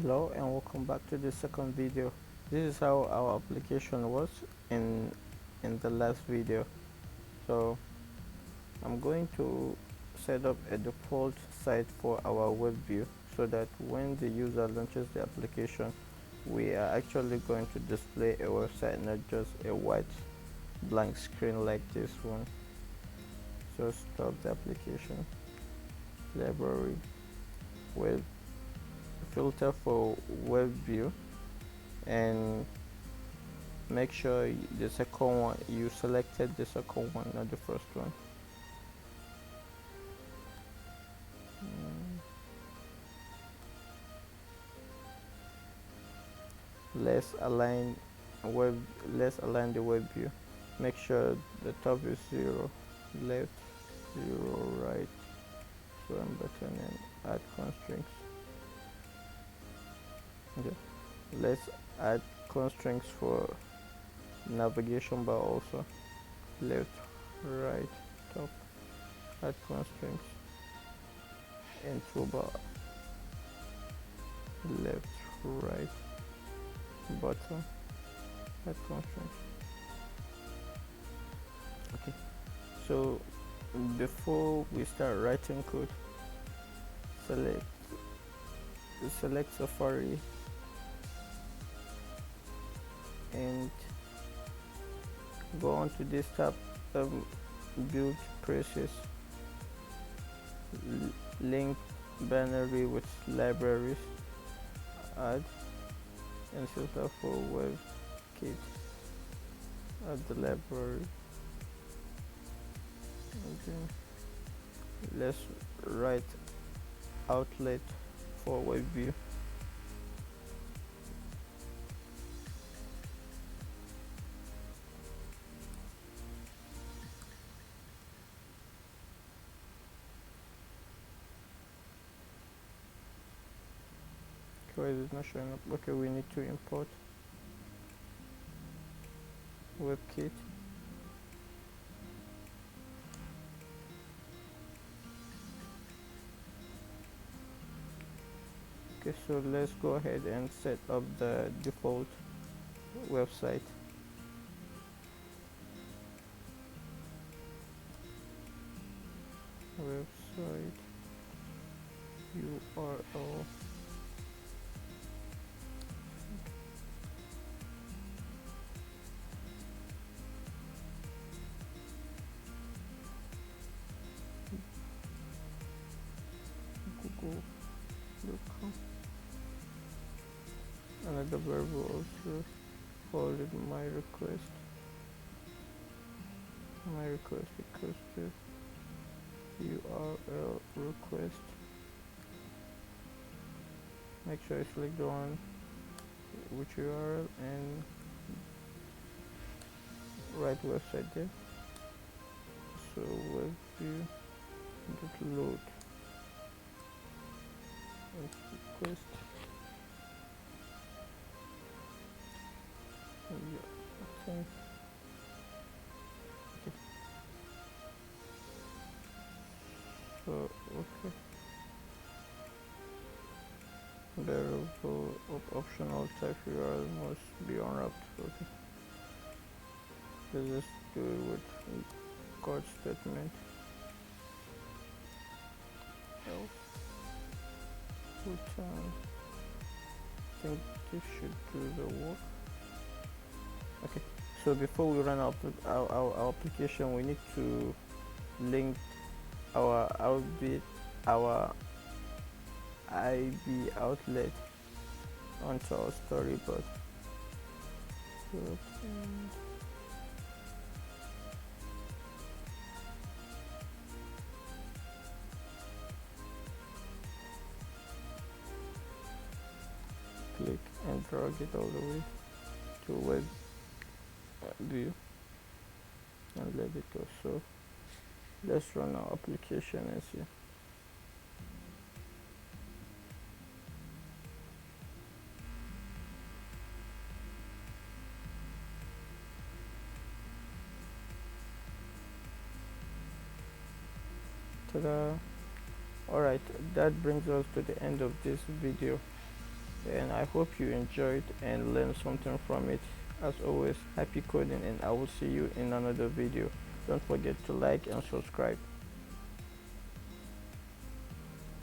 Hello and welcome back to the second video. This is how our application was in the last video. So I'm going to set up a default site for our web view so that when the user launches the application, we are actually going to display a website, not just a white blank screen like this one. So stop the application, library, web, filter for web view, and make sure the second one you selected the second one, not the first one. let's align web let's align the web view. Make sure the top is 0, left 0, right 1 button, and add constraints. Okay, let's add constraints for navigation bar also. Left, right, top, add constraints, and toolbar. Left, right, button, add constraints. Okay, so before we start writing code, select Safari and go on to this tab, build presses, link binary with libraries, add, and filter for Webkit, add the library. Okay, let's write outlet for web view. Why is it not showing up? Okay, we need to import Webkit. Okay, so let's go ahead and set up the default website. Website URL. Google.com. Another variable also called it my request equals to URL request. Make sure I select the one which URL and write website there. So web view dot load request. Yeah, okay. So okay, variable of optional type URL must be unwrapped. Okay, let's just do it with code statement. Else return. I think this should do the work. Okay, so before we run our application, we need to link our our IB outlet onto our storyboard. Click and drag it all the way to web view and let it go. So let's run our application and see. Ta-da! Alright, that brings us to the end of this video. and I hope you enjoyed and learned something from it. As always, happy coding, and I will see you in another video. Don't forget to like and subscribe.